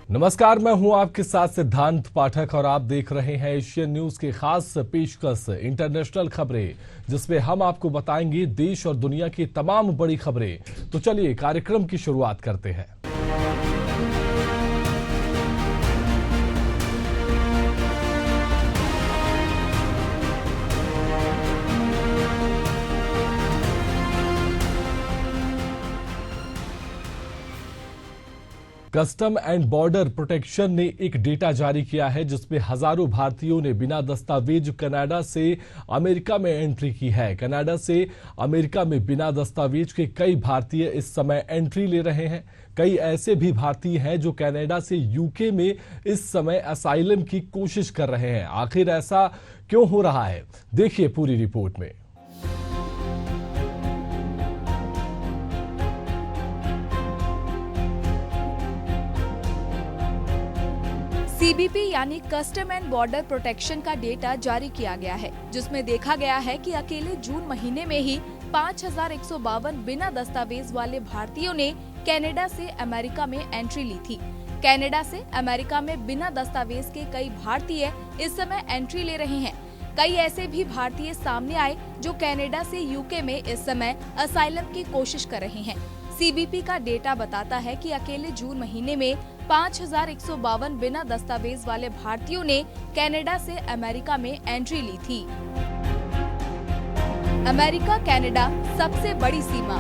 नमस्कार, मैं हूं आपके साथ सिद्धांत पाठक और आप देख रहे हैं एशियन न्यूज की खास पेशकश इंटरनेशनल खबरें, जिसमें हम आपको बताएंगे देश और दुनिया की तमाम बड़ी खबरें। तो चलिए कार्यक्रम की शुरुआत करते हैं। कस्टम एंड बॉर्डर प्रोटेक्शन ने एक डेटा जारी किया है जिसमें हजारों भारतीयों ने बिना दस्तावेज कनाडा से अमेरिका में एंट्री की है। कनाडा से अमेरिका में बिना दस्तावेज के कई भारतीय इस समय एंट्री ले रहे हैं। कई ऐसे भी भारतीय हैं जो कनाडा से यूके में इस समय असाइलम की कोशिश कर रहे हैं। आखिर ऐसा क्यों हो रहा है, देखिए पूरी रिपोर्ट में। सीबीपी यानी कस्टम एंड बॉर्डर प्रोटेक्शन का डेटा जारी किया गया है, जिसमें देखा गया है कि अकेले जून महीने में ही 5152 बिना दस्तावेज वाले भारतीयों ने कनाडा से अमेरिका में एंट्री ली थी। कनाडा से अमेरिका में बिना दस्तावेज के कई भारतीय इस समय एंट्री ले रहे हैं। कई ऐसे भी भारतीय सामने आए जो कनाडा से यूके में इस समय असाइलम की कोशिश कर रहे हैं। सीबीपी का डेटा बताता है कि अकेले जून महीने में 5152 बिना दस्तावेज वाले भारतीयों ने कनाडा से अमेरिका में एंट्री ली थी। अमेरिका कनाडा सबसे बड़ी सीमा।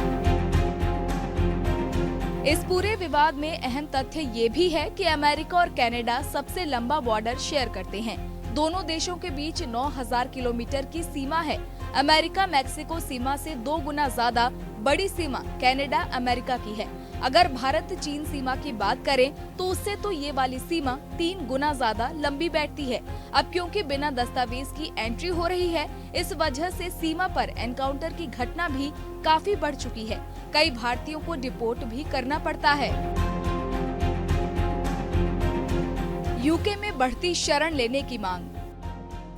इस पूरे विवाद में अहम तथ्य ये भी है कि अमेरिका और कनाडा सबसे लंबा बॉर्डर शेयर करते हैं। दोनों देशों के बीच 9000 किलोमीटर की सीमा है। अमेरिका मैक्सिको सीमा से 2 गुना ज्यादा बड़ी सीमा कनाडा अमेरिका की है। अगर भारत चीन सीमा की बात करें तो उससे तो ये वाली सीमा 3 गुना ज्यादा लंबी बैठती है। अब क्योंकि बिना दस्तावेज की एंट्री हो रही है, इस वजह से सीमा पर एनकाउंटर की घटना भी काफी बढ़ चुकी है। कई भारतीयों को डिपोर्ट भी करना पड़ता है। यूके में बढ़ती शरण लेने की मांग।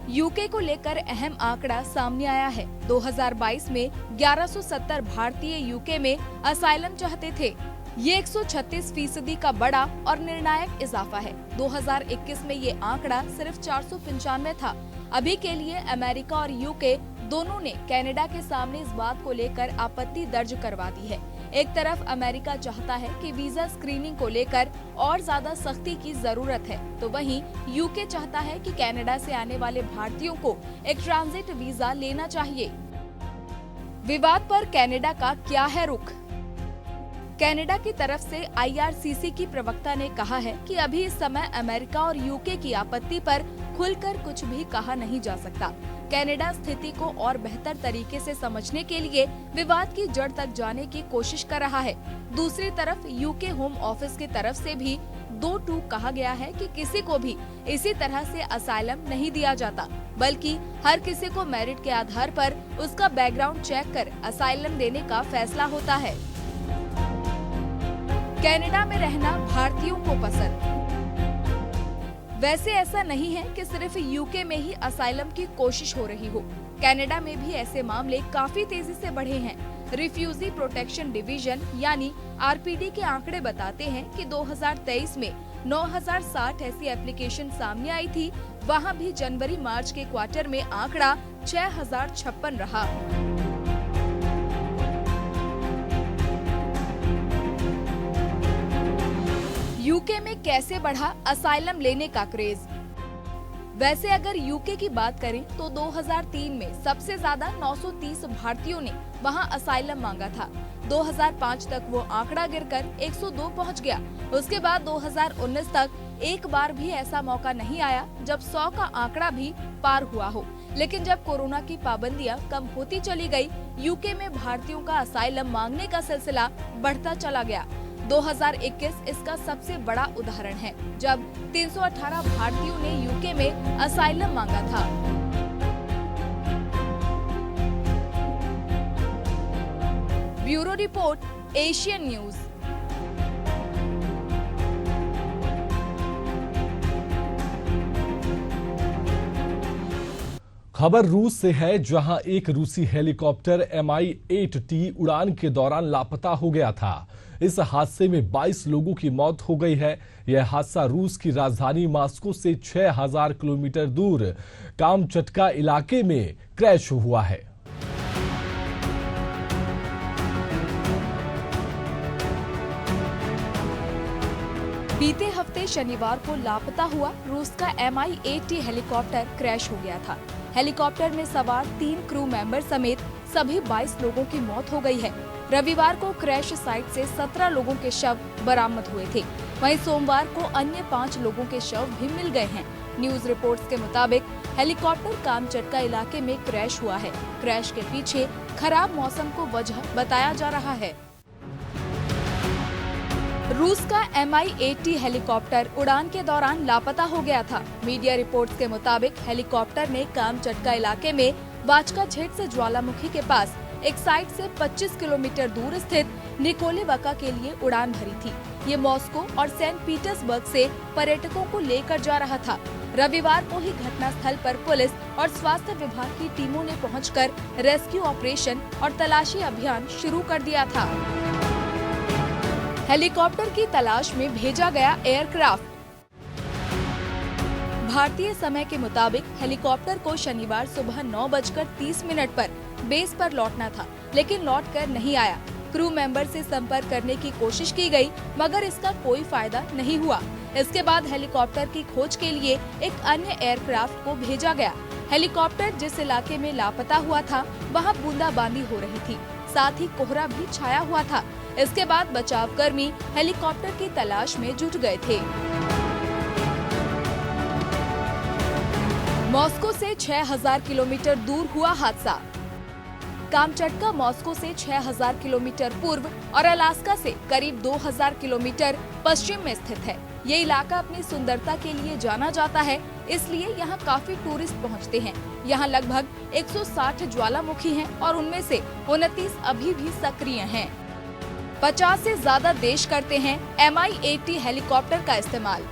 यूके को लेकर अहम आंकड़ा सामने आया है। 2022 में 1170 भारतीय यूके में असाइलम चाहते थे। ये 136% का बड़ा और निर्णायक इजाफा है। 2021 में ये आंकड़ा सिर्फ 495 था। अभी के लिए अमेरिका और यूके दोनों ने कनाडा के सामने इस बात को लेकर आपत्ति दर्ज करवा दी है। एक तरफ अमेरिका चाहता है कि वीजा स्क्रीनिंग को लेकर और ज्यादा सख्ती की जरूरत है, तो वहीं यूके चाहता है कि कनाडा से आने वाले भारतीयों को एक ट्रांजिट वीजा लेना चाहिए। विवाद पर कनाडा का क्या है रुख? कनाडा की तरफ से आईआरसीसी की प्रवक्ता ने कहा है कि अभी इस समय अमेरिका और यूके की आपत्ति पर खुलकर कुछ भी कहा नहीं जा सकता। कनाडा स्थिति को और बेहतर तरीके से समझने के लिए विवाद की जड़ तक जाने की कोशिश कर रहा है। दूसरी तरफ यूके होम ऑफिस की तरफ से भी 2 टूक कहा गया है कि किसी को भी इसी तरह से असाइलम नहीं दिया जाता, बल्कि हर किसी को मेरिट के आधार पर उसका बैकग्राउंड चेक कर असाइलम देने का फैसला होता है। कनाडा में रहना भारतीयों को पसंद। वैसे ऐसा नहीं है कि सिर्फ यूके में ही असाइलम की कोशिश हो रही हो। कनाडा में भी ऐसे मामले काफी तेजी से बढ़े हैं। रिफ्यूजी प्रोटेक्शन डिवीजन यानी आरपीडी के आंकड़े बताते हैं कि 2023 में 9060 ऐसी एप्लीकेशन सामने आई थी। वहां भी जनवरी मार्च के क्वार्टर में आंकड़ा 6056 रहा। यूके में कैसे बढ़ा असाइलम लेने का क्रेज? वैसे अगर यूके की बात करें तो 2003 में सबसे ज्यादा 930 भारतीयों ने वहां असाइलम मांगा था। 2005 तक वो आंकड़ा गिरकर 102 पहुंच गया। उसके बाद 2019 तक एक बार भी ऐसा मौका नहीं आया जब 100 का आंकड़ा भी पार हुआ हो। लेकिन जब कोरोना की पाबंदियां कम होती चली गई, यूके में भारतीयों का असाइलम मांगने का सिलसिला बढ़ता चला गया। 2021 इसका सबसे बड़ा उदाहरण है, जब 318 भारतीयों ने यूके में असाइलम मांगा था। Bureau report, Asian news. खबर रूस से है, जहां एक रूसी हेलीकॉप्टर MI-8T उड़ान के दौरान लापता हो गया था। इस हादसे में 22 लोगों की मौत हो गई है। यह हादसा रूस की राजधानी मॉस्को से 6000 किलोमीटर दूर कामचटका इलाके में क्रैश हुआ है। बीते हफ्ते शनिवार को लापता हुआ रूस का Mi-8T हेलीकॉप्टर क्रैश हो गया था। हेलीकॉप्टर में सवार 3 क्रू मेंबर समेत सभी 22 लोगों की मौत हो गई है। रविवार को क्रैश साइट से 17 लोगों के शव बरामद हुए थे। वहीं सोमवार को अन्य 5 लोगों के शव भी मिल गए हैं। न्यूज रिपोर्ट्स के मुताबिक हेलीकॉप्टर कामचटका इलाके में क्रैश हुआ है। क्रैश के पीछे खराब मौसम को वजह बताया जा रहा है। रूस का Mi-8T हेलीकॉप्टर उड़ान के दौरान लापता हो गया था। मीडिया रिपोर्ट्स के मुताबिक हेलीकॉप्टर ने कामचटका इलाके में वाचकाछेड से ज्वालामुखी के पास एक साइट से 25 किलोमीटर दूर स्थित निकोलेवका के लिए उड़ान भरी थी। ये मॉस्को और सेंट पीटर्सबर्ग से पर्यटकों को लेकर जा रहा था। रविवार को ही घटनास्थल पर पुलिस और स्वास्थ्य विभाग की टीमों ने पहुंचकर रेस्क्यू ऑपरेशन और तलाशी अभियान शुरू कर दिया था। हेलीकॉप्टर की तलाश में भेजा गया एयरक्राफ्ट। भारतीय समय के मुताबिक हेलीकॉप्टर को शनिवार सुबह 9:30 पर बेस पर लौटना था, लेकिन लौटकर नहीं आया। क्रू मेंबर से संपर्क करने की कोशिश की गई, मगर इसका कोई फायदा नहीं हुआ। इसके बाद हेलीकॉप्टर की खोज के लिए एक अन्य एयरक्राफ्ट को भेजा गया। हेलीकॉप्टर जिस इलाके में लापता हुआ था, वहां बूंदाबांदी हो रही थी, साथ ही कोहरा भी छाया हुआ था। इसके बाद बचाव कर्मी हेलीकॉप्टर की तलाश में जुट गए थे। मॉस्को से 6000 किलोमीटर दूर हुआ हादसा। कामचटका मॉस्को से 6000 किलोमीटर पूर्व और अलास्का से करीब 2000 किलोमीटर पश्चिम में स्थित है। ये इलाका अपनी सुंदरता के लिए जाना जाता है, इसलिए यहाँ काफी टूरिस्ट पहुँचते हैं। यहाँ लगभग 160 ज्वालामुखी हैं और उनमें से 29 अभी भी सक्रिय हैं। 50 से ज्यादा देश करते हैं Mi-8T हेलीकॉप्टर का इस्तेमाल।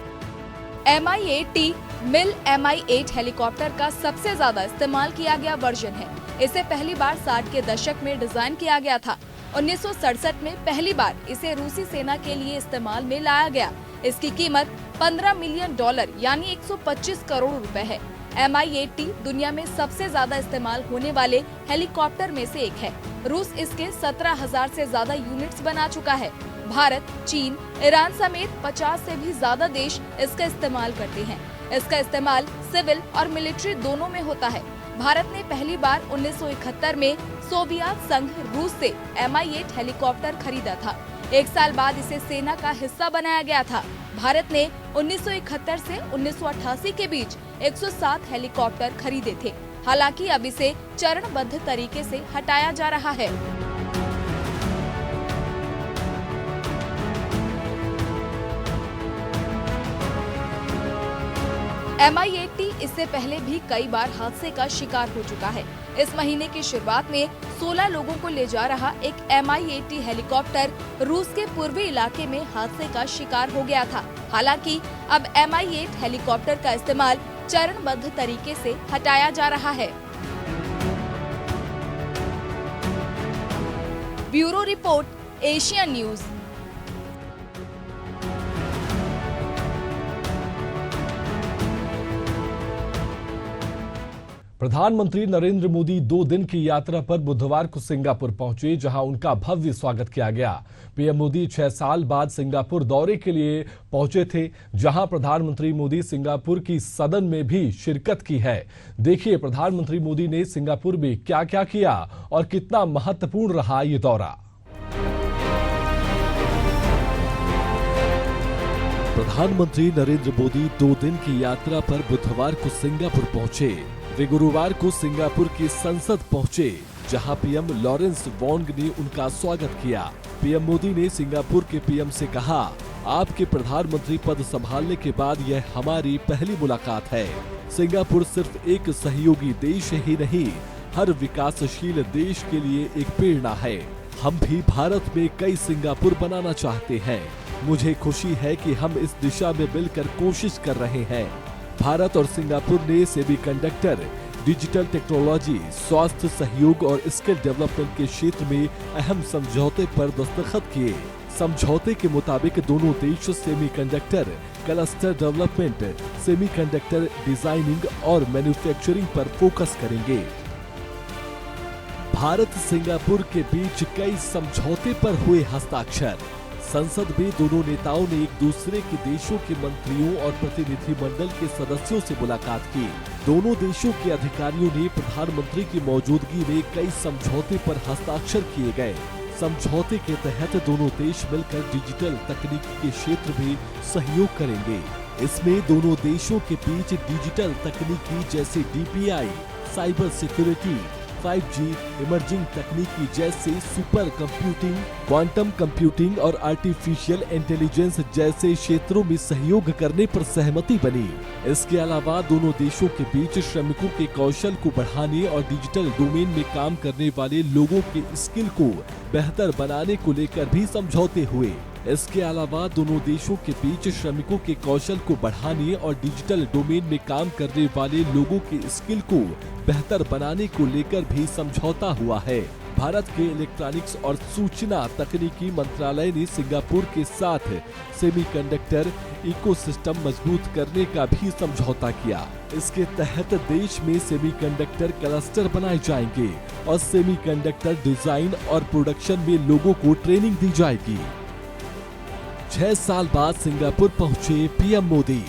Mi-8T मिल Mi-8 हेलीकॉप्टर का सबसे ज्यादा इस्तेमाल किया गया वर्जन है। इसे पहली बार 60 के दशक में डिजाइन किया गया था। 1967 में पहली बार इसे रूसी सेना के लिए इस्तेमाल में लाया गया। इसकी कीमत $15 मिलियन यानी 125 करोड़ रुपए है। Mi-8T दुनिया में सबसे ज्यादा इस्तेमाल होने वाले हेलीकॉप्टर में से एक है। रूस इसके 17,000 से ज्यादा यूनिट्स बना चुका है। भारत, चीन, ईरान समेत 50 से भी ज्यादा देश इसका इस्तेमाल करते हैं। इसका इस्तेमाल सिविल और मिलिट्री दोनों में होता है। भारत ने पहली बार 1971 में सोवियत संघ रूस से Mi-8 हेलीकॉप्टर खरीदा था। एक साल बाद इसे सेना का हिस्सा बनाया गया था। भारत ने 1971 से 1988 के बीच 107 हेलीकॉप्टर खरीदे थे। हालांकि अब इसे चरणबद्ध तरीके से हटाया जा रहा है। Mi-8T इससे पहले भी कई बार हादसे का शिकार हो चुका है। इस महीने की शुरुआत में 16 लोगों को ले जा रहा एक Mi-8T हेलीकॉप्टर रूस के पूर्वी इलाके में हादसे का शिकार हो गया था। हालांकि अब Mi-8 हेलीकॉप्टर का इस्तेमाल चरणबद्ध तरीके से हटाया जा रहा है। Bureau report, Asian news. प्रधानमंत्री नरेंद्र मोदी 2 दिन की यात्रा पर बुधवार को सिंगापुर पहुंचे, जहां उनका भव्य स्वागत किया गया। पीएम मोदी 6 साल बाद सिंगापुर दौरे के लिए पहुंचे थे, जहां प्रधानमंत्री मोदी सिंगापुर की सदन में भी शिरकत की है। देखिए प्रधानमंत्री मोदी ने सिंगापुर में क्या क्या किया और कितना महत्वपूर्ण रहा ये दौरा। प्रधानमंत्री नरेंद्र मोदी 2 दिन की यात्रा पर बुधवार को सिंगापुर पहुंचे। वे गुरुवार को सिंगापुर की संसद पहुंचे, जहां पीएम लॉरेंस वोंग ने उनका स्वागत किया। पीएम मोदी ने सिंगापुर के पीएम से कहा, आपके प्रधानमंत्री पद संभालने के बाद यह हमारी पहली मुलाकात है। सिंगापुर सिर्फ एक सहयोगी देश ही नहीं, हर विकासशील देश के लिए एक प्रेरणा है। हम भी भारत में कई सिंगापुर बनाना चाहते हैं। मुझे खुशी है कि हम इस दिशा में मिलकर कोशिश कर रहे हैं। भारत और सिंगापुर ने सेमीकंडक्टर, डिजिटल टेक्नोलॉजी, स्वास्थ्य सहयोग और स्किल डेवलपमेंट के क्षेत्र में अहम समझौते पर दस्तखत किए। समझौते के मुताबिक दोनों देश semiconductor cluster development, semiconductor designing और मैन्युफैक्चरिंग पर फोकस करेंगे। भारत सिंगापुर के बीच कई समझौते पर हुए हस्ताक्षर। संसद में दोनों नेताओं ने एक दूसरे के देशों के मंत्रियों और प्रतिनिधिमंडल के सदस्यों से मुलाकात की। दोनों देशों के अधिकारियों ने प्रधानमंत्री की मौजूदगी में कई समझौते पर हस्ताक्षर किए गए। समझौते के तहत दोनों देश मिलकर डिजिटल तकनीक के क्षेत्र में सहयोग करेंगे। इसमें दोनों देशों के बीच डिजिटल तकनीकी जैसे DPI, cyber security, 5G, emerging तकनीकी जैसे सुपर कंप्यूटिंग, क्वांटम कंप्यूटिंग और आर्टिफिशियल इंटेलिजेंस जैसे क्षेत्रों में सहयोग करने पर सहमति बनी। इसके अलावा दोनों देशों के बीच श्रमिकों के कौशल को बढ़ाने और डिजिटल डोमेन में काम करने वाले लोगों के स्किल को बेहतर बनाने को लेकर भी समझौते हुए। इसके अलावा दोनों देशों के बीच श्रमिकों के कौशल को बढ़ाने और डिजिटल डोमेन में काम करने वाले लोगों के स्किल को बेहतर बनाने को लेकर भी समझौता हुआ है। भारत के इलेक्ट्रॉनिक्स और सूचना तकनीकी मंत्रालय ने सिंगापुर के साथ सेमीकंडक्टर इकोसिस्टम मजबूत करने का भी समझौता किया। इसके तहत देश में सेमीकंडक्टर क्लस्टर बनाए जाएंगे और सेमीकंडक्टर डिजाइन और प्रोडक्शन में लोगों को ट्रेनिंग दी जाएगी। 6 साल बाद सिंगापुर पहुंचे PM मोदी।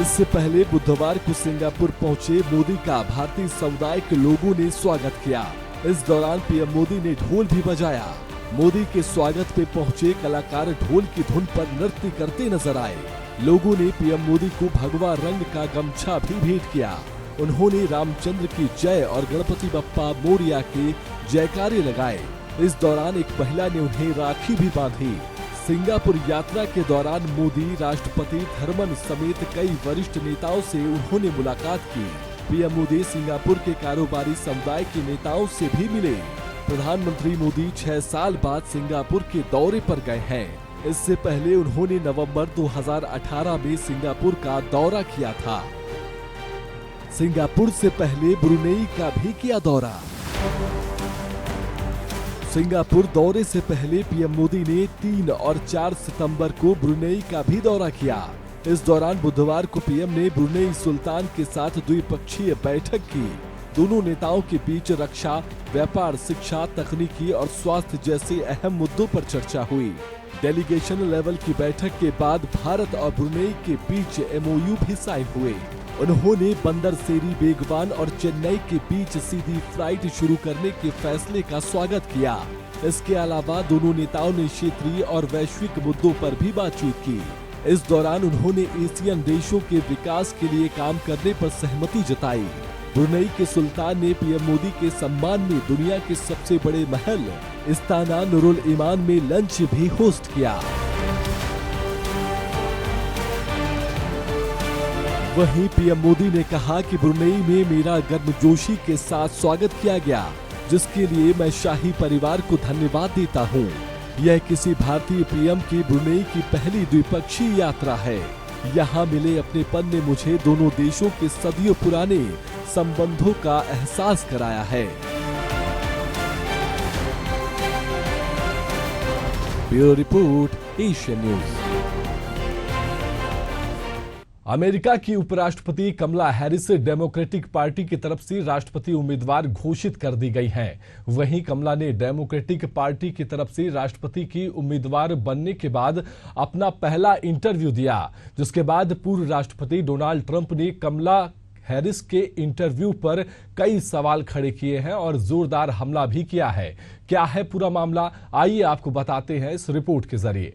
इससे पहले बुधवार को सिंगापुर पहुंचे मोदी का भारतीय समुदाय के लोगों ने स्वागत किया। इस दौरान PM मोदी ने ढोल भी बजाया। मोदी के स्वागत में पहुंचे कलाकार ढोल की धुन पर नृत्य करते नजर आए। लोगों ने PM मोदी को भगवा रंग का गमछा भी भेंट किया। उन्होंने रामचंद्र की जय और गणपति बप्पा मोरिया के जयकारे लगाए। इस दौरान एक महिला ने उन्हें राखी भी बांधी। सिंगापुर यात्रा के दौरान मोदी, राष्ट्रपति थर्मन समेत कई वरिष्ठ नेताओं से उन्होंने मुलाकात की। PM मोदी सिंगापुर के कारोबारी समुदाय के नेताओं से भी मिले। प्रधानमंत्री मोदी 6 साल बाद सिंगापुर के दौरे पर गए हैं। इससे पहले उन्होंने नवंबर 2018 में सिंगापुर का दौरा किया था। सिंगापुर से पहले ब्रुनेई का भी किया दौरा। सिंगापुर दौरे से पहले PM मोदी ने 3 और 4 सितंबर को ब्रुनेई का भी दौरा किया। इस दौरान बुधवार को PM ने ब्रुनेई सुल्तान के साथ द्विपक्षीय बैठक की। दोनों नेताओं के बीच रक्षा, व्यापार, शिक्षा, तकनीकी और स्वास्थ्य जैसे अहम मुद्दों पर चर्चा हुई। डेलीगेशन लेवल की बैठक के बाद भारत और ब्रुनेई के बीच MOU भी साइन हुए। उन्होंने बंदर सेरी बेगवान और चेन्नई के बीच सीधी फ्लाइट शुरू करने के फैसले का स्वागत किया। इसके अलावा दोनों नेताओं ने क्षेत्रीय और वैश्विक मुद्दों पर भी बातचीत की। इस दौरान उन्होंने एशियन देशों के विकास के लिए काम करने पर सहमति जताई। ब्रुनेई के सुल्तान ने PM मोदी के सम्मान में दुनिया के सबसे बड़े महल इस्ताना नुरुल ईमान में लंच भी होस्ट किया। वहीं PM मोदी ने कहा कि ब्रुनेई में मेरा गर्मजोशी के साथ स्वागत किया गया, जिसके लिए मैं शाही परिवार को धन्यवाद देता हूं। यह किसी भारतीय PM की ब्रुनेई की पहली द्विपक्षीय यात्रा है। यहां मिले अपनेपन ने मुझे दोनों देशों के सदियों पुराने संबंधों का एहसास कराया है। Bureau report, Asian news. America की उपराष्ट्रपति कमला हैरिस डेमोक्रेटिक पार्टी की तरफ से राष्ट्रपति उम्मीदवार घोषित कर दी गई हैं। वहीं कमला ने डेमोक्रेटिक पार्टी की तरफ से राष्ट्रपति की उम्मीदवार बनने के बाद अपना पहला इंटरव्यू दिया, जिसके बाद पूर्व राष्ट्रपति डोनाल्ड ट्रंप ने कमला हैरिस के इंटरव्यू पर कई सवाल खड़े किए हैं और जोरदार हमला भी किया है। क्या है पूरा मामला, आइए आपको बताते हैं इस रिपोर्ट के जरिए।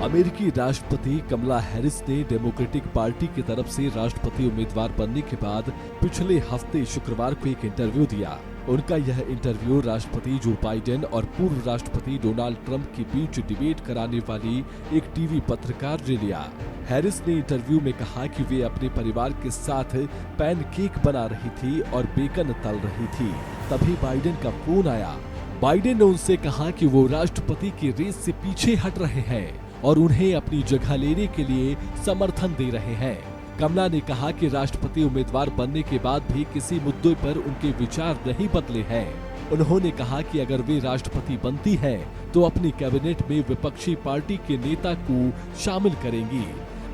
अमेरिकी राष्ट्रपति कमला हैरिस ने डेमोक्रेटिक पार्टी की तरफ से राष्ट्रपति उम्मीदवार बनने के बाद पिछले हफ्ते शुक्रवार को एक इंटरव्यू दिया। उनका यह इंटरव्यू राष्ट्रपति जो बाइडेन और पूर्व राष्ट्रपति डोनाल्ड ट्रंप के बीच डिबेट कराने वाली एक टीवी पत्रकार ने लिया। हैरिस ने इंटरव्यू में कहा कि वे अपने परिवार के साथ पैनकेक बना रही थी और बेकन तल रही थी। तभी बाइडेन का फोन आया। बाइडेन ने उनसे कहा कि वो राष्ट्रपति की रेस से पीछे हट रहे हैं और उन्हें अपनी जगह लेने के लिए समर्थन दे रहे हैं। कमला ने कहा कि राष्ट्रपति उम्मीदवार बनने के बाद भी किसी मुद्दे पर उनके विचार नहीं बदले हैं। उन्होंने कहा कि अगर वे राष्ट्रपति बनती हैं, तो अपनी कैबिनेट में विपक्षी पार्टी के नेता को शामिल करेंगी।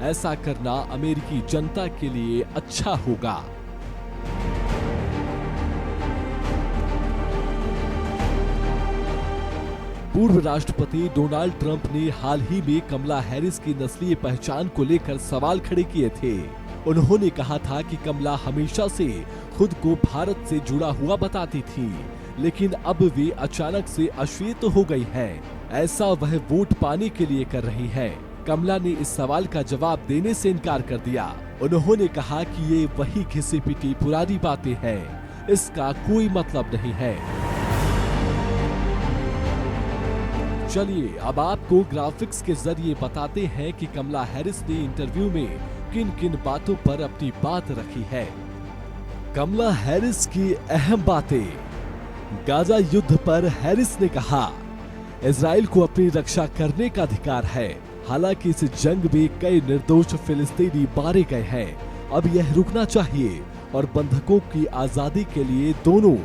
ऐसा करना अमेरिकी जनता के लिए अच्छा होगा। पूर्व राष्ट्रपति डोनाल्ड ट्रंप ने हाल ही में कमला हैरिस की नस्लीय पहचान को लेकर सवाल खड़े किए थे। उन्होंने कहा था कि कमला हमेशा से खुद को भारत से जुड़ा हुआ बताती थी, लेकिन अब वे अचानक से अश्वेत हो गई हैं। ऐसा वह वोट पाने के लिए कर रही है। कमला ने इस सवाल का जवाब देने से इनकार कर दिया। उन्होंने कहा कि ये वही घिसी पिटी पुरानी बातें हैं, इसका कोई मतलब नहीं है। चलिए अब आपको ग्राफिक्स के जरिए बताते हैं कि कमला हैरिस ने इंटरव्यू में किन किन बातों पर अपनी बात रखी है। कमला हैरिस की अहम बातें। गाजा युद्ध पर हैरिस ने कहा, इजराइल को अपनी रक्षा करने का अधिकार है। हालांकि इस जंग में कई निर्दोष फिलिस्तीनी मारे गए हैं। अब यह रुकना चाहिए और बंधकों की आजादी के लिए दोनों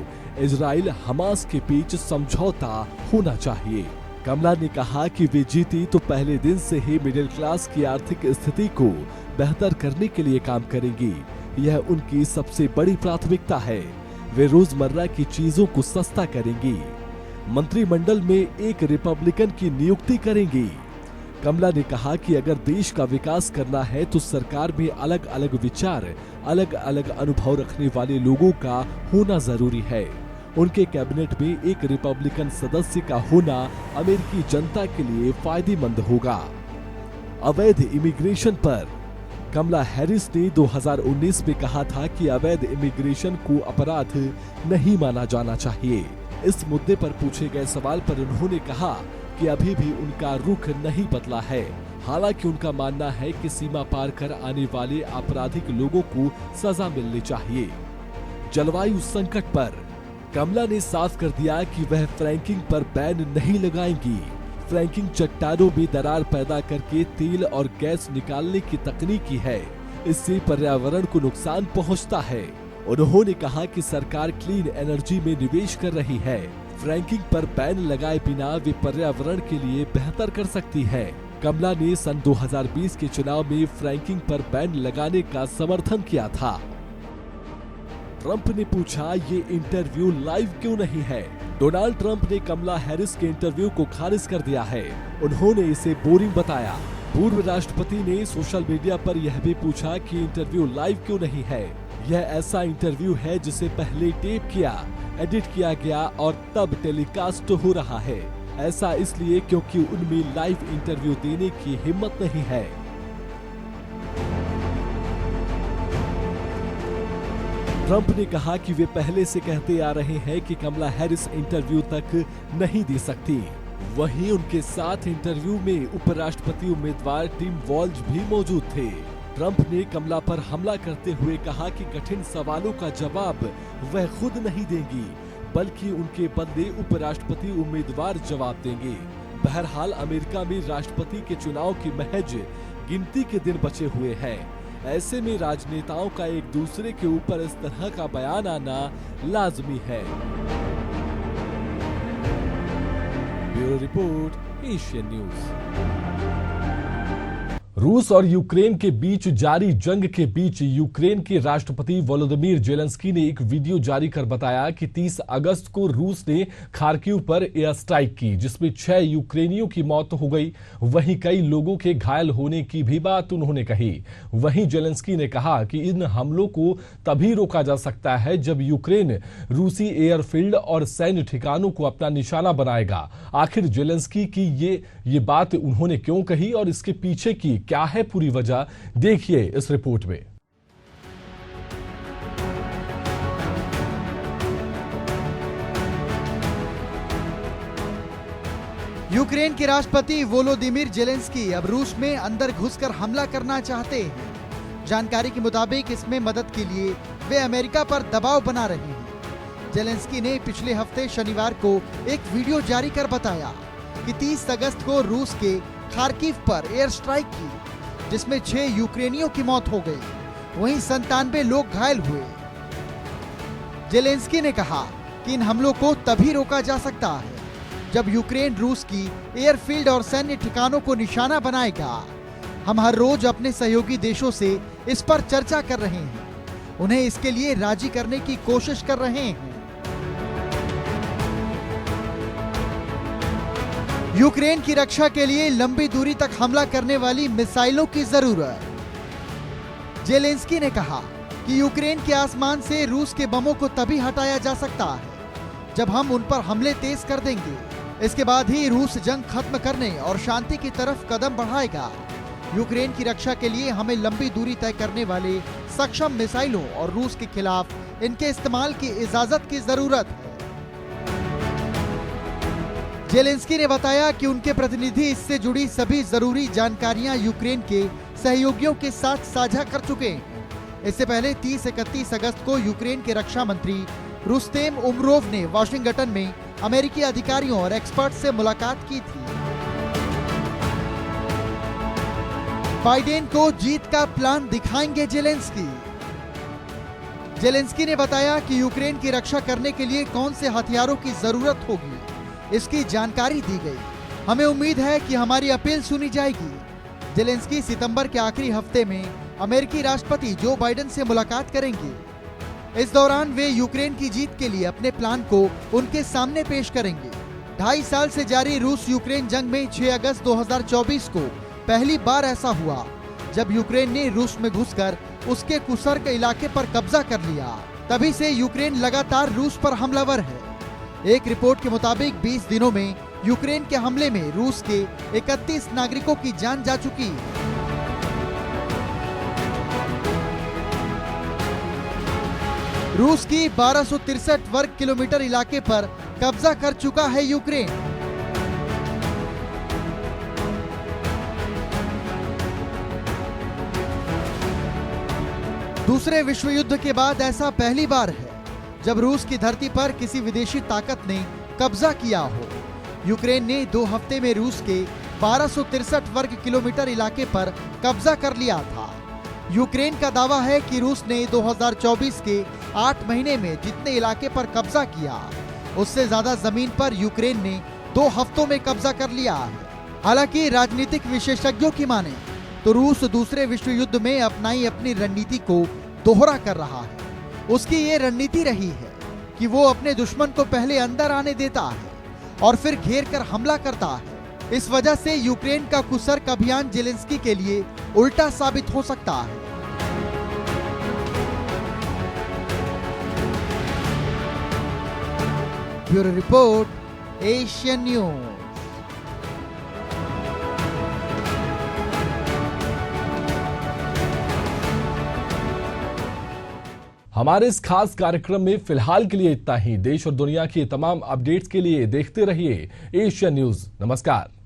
इजराइल हमास के बीच समझौता होना चाहिए। कमला ने कहा कि वे जीती तो पहले दिन से ही मिडिल क्लास की आर्थिक स्थिति को बेहतर करने के लिए काम करेंगी। यह उनकी सबसे बड़ी प्राथमिकता है। वे रोजमर्रा की चीजों को सस्ता करेंगी। मंत्रिमंडल में एक रिपब्लिकन की नियुक्ति करेंगी। कमला ने कहा कि अगर देश का विकास करना है तो सरकार में अलग अलग विचार, अलग अलग अनुभव रखने वाले लोगों का होना जरूरी है। उनके कैबिनेट में एक रिपब्लिकन सदस्य का होना अमेरिकी जनता के लिए फायदेमंद होगा। अवैध इमिग्रेशन पर कमला हैरिस ने 2019 में कहा था कि अवैध इमिग्रेशन को अपराध नहीं माना जाना चाहिए। इस मुद्दे पर पूछे गए सवाल पर उन्होंने कहा कि अभी भी उनका रुख नहीं बदला है। हालांकि उनका मानना है कि सीमा पार कर आने वाले आपराधिक लोगों को सजा मिलनी चाहिए। जलवायु संकट पर कमला ने साफ कर दिया कि वह फ्रैंकिंग पर बैन नहीं लगाएंगी। फ्रैंकिंग चट्टानों में दरार पैदा करके तेल और गैस निकालने की तकनीकी है। इससे पर्यावरण को नुकसान पहुंचता है। उन्होंने कहा कि सरकार क्लीन एनर्जी में निवेश कर रही है। फ्रैंकिंग पर बैन लगाए बिना वे पर्यावरण के लिए बेहतर कर सकती है। कमला ने सन 2020 के चुनाव में फ्रैंकिंग पर बैन लगाने का समर्थन किया था। ट्रंप ने पूछा, ये इंटरव्यू लाइव क्यों नहीं है? डोनाल्ड ट्रंप ने कमला हैरिस के इंटरव्यू को खारिज कर दिया है। उन्होंने इसे बोरिंग बताया। पूर्व राष्ट्रपति ने सोशल मीडिया पर यह भी पूछा कि इंटरव्यू लाइव क्यों नहीं है। यह ऐसा इंटरव्यू है जिसे पहले टेप किया, एडिट किया गया और तब टेलीकास्ट हो रहा है। ऐसा इसलिए क्योंकि उनमें लाइव इंटरव्यू देने की हिम्मत नहीं है। ट्रंप ने कहा कि वे पहले से कहते आ रहे हैं कि कमला हैरिस इंटरव्यू तक नहीं दे सकती। वहीं उनके साथ इंटरव्यू में उपराष्ट्रपति उम्मीदवार टिम वॉल्ज भी मौजूद थे। ट्रंप ने कमला पर हमला करते हुए कहा कि कठिन सवालों का जवाब वह खुद नहीं देंगी, बल्कि उनके बदले उपराष्ट्रपति उम्मीदवार जवाब देंगे। बहरहाल अमेरिका में राष्ट्रपति के चुनाव की महज गिनती के दिन बचे हुए हैं। ऐसे में राजनेताओं का एक दूसरे के ऊपर इस तरह का बयान आना लाजमी है। Bureau report, Asian news. रूस और यूक्रेन के बीच जारी जंग के बीच यूक्रेन के राष्ट्रपति वोलोदिमीर जेलेंस्की ने एक वीडियो जारी कर बताया कि 30 अगस्त को रूस ने खार्किव पर एयर स्ट्राइक की, जिसमें 6 यूक्रेनियों की मौत हो गई। वहीं कई लोगों के घायल होने की भी बात उन्होंने कही। वहीं जेलेंस्की ने कहा कि इन हमलों को तभी रोका जा सकता है जब यूक्रेन रूसी एयरफील्ड और सैन्य ठिकानों को अपना निशाना बनाएगा। आखिर जेलेंस्की की ये बात उन्होंने क्यों कही और इसके पीछे की क्या है पूरी वजह, देखिए इस रिपोर्ट में। यूक्रेन के राष्ट्रपति वोलोदिमीर जेलेंस्की अब रूस में अंदर घुसकर हमला करना चाहते हैं। जानकारी के मुताबिक इसमें मदद के लिए वे अमेरिका पर दबाव बना रहे हैं। जेलेंस्की ने पिछले हफ्ते शनिवार को एक वीडियो जारी कर बताया कि 30 अगस्त को रूस के खार्किव पर एयर स्ट्राइक की, जिसमें 6 यूक्रेनियों की मौत हो गई। वहीं 97 लोग घायल हुए। जेलेंस्की ने कहा कि इन हमलों को तभी रोका जा सकता है जब यूक्रेन रूस की एयरफील्ड और सैन्य ठिकानों को निशाना बनाएगा। हम हर रोज अपने सहयोगी देशों से इस पर चर्चा कर रहे हैं, उन्हें इसके लिए राजी करने की कोशिश कर रहे हैं। यूक्रेन की रक्षा के लिए लंबी दूरी तक हमला करने वाली मिसाइलों की जरूरत। जेलेंस्की ने कहा कि यूक्रेन के आसमान से रूस के बमों को तभी हटाया जा सकता है जब हम उन पर हमले तेज कर देंगे। इसके बाद ही रूस जंग खत्म करने और शांति की तरफ कदम बढ़ाएगा। यूक्रेन की रक्षा के लिए हमें लंबी दूरी तय करने वाले सक्षम मिसाइलों और रूस के खिलाफ इनके इस्तेमाल की इजाजत की जरूरत है। जेलेंस्की ने बताया कि उनके प्रतिनिधि इससे जुड़ी सभी जरूरी जानकारियां यूक्रेन के सहयोगियों के साथ साझा कर चुके हैं। इससे पहले 30-31 अगस्त को यूक्रेन के रक्षा मंत्री रुस्तेम उमरोव ने वाशिंगटन में अमेरिकी अधिकारियों और एक्सपर्ट से मुलाकात की थी। बाइडेन को जीत का प्लान दिखाएंगे जेलेंस्की। जेलेंस्की ने बताया कि यूक्रेन की रक्षा करने के लिए कौन से हथियारों की जरूरत होगी, इसकी जानकारी दी गई। हमें उम्मीद है कि हमारी अपील सुनी जाएगी। जेलेंस्की सितंबर के आखिरी हफ्ते में अमेरिकी राष्ट्रपति जो बाइडेन से मुलाकात करेंगे। इस दौरान वे यूक्रेन की जीत के लिए अपने प्लान को उनके सामने पेश करेंगे। 2.5 साल से जारी रूस यूक्रेन जंग में 6 अगस्त 2024 को पहली बार ऐसा हुआ जब यूक्रेन ने रूस में घुसकर उसके कुर्स्क इलाके पर कब्जा कर लिया। तभी से यूक्रेन लगातार रूस पर हमलावर है। एक रिपोर्ट के मुताबिक 20 दिनों में यूक्रेन के हमले में रूस के 31 नागरिकों की जान जा चुकी है। रूस की 1263 वर्ग किलोमीटर इलाके पर कब्जा कर चुका है यूक्रेन। दूसरे विश्व युद्ध के बाद ऐसा पहली बार है जब रूस की धरती पर किसी विदेशी ताकत ने कब्जा किया हो। यूक्रेन ने 2 हफ्ते में रूस के 1263 वर्ग किलोमीटर इलाके पर कब्जा कर लिया था। यूक्रेन का दावा है कि रूस ने 2024 के 8 महीने में जितने इलाके पर कब्जा किया उससे ज्यादा जमीन पर यूक्रेन ने 2 हफ्तों में कब्जा कर लिया है। हालांकि राजनीतिक विशेषज्ञों की माने तो रूस दूसरे विश्व युद्ध में अपनाई अपनी रणनीति को दोहरा कर रहा है। उसकी ये रणनीति रही है कि वो अपने दुश्मन को पहले अंदर आने देता है और फिर घेर कर हमला करता है। इस वजह से यूक्रेन का कुर्स्क अभियान जेलेंस्की के लिए उल्टा साबित हो सकता है। Bureau report, Asian news. हमारे इस खास कार्यक्रम में फिलहाल के लिए इतना ही। देश और दुनिया की तमाम अपडेट्स के लिए देखते रहिए एशियन न्यूज। नमस्कार।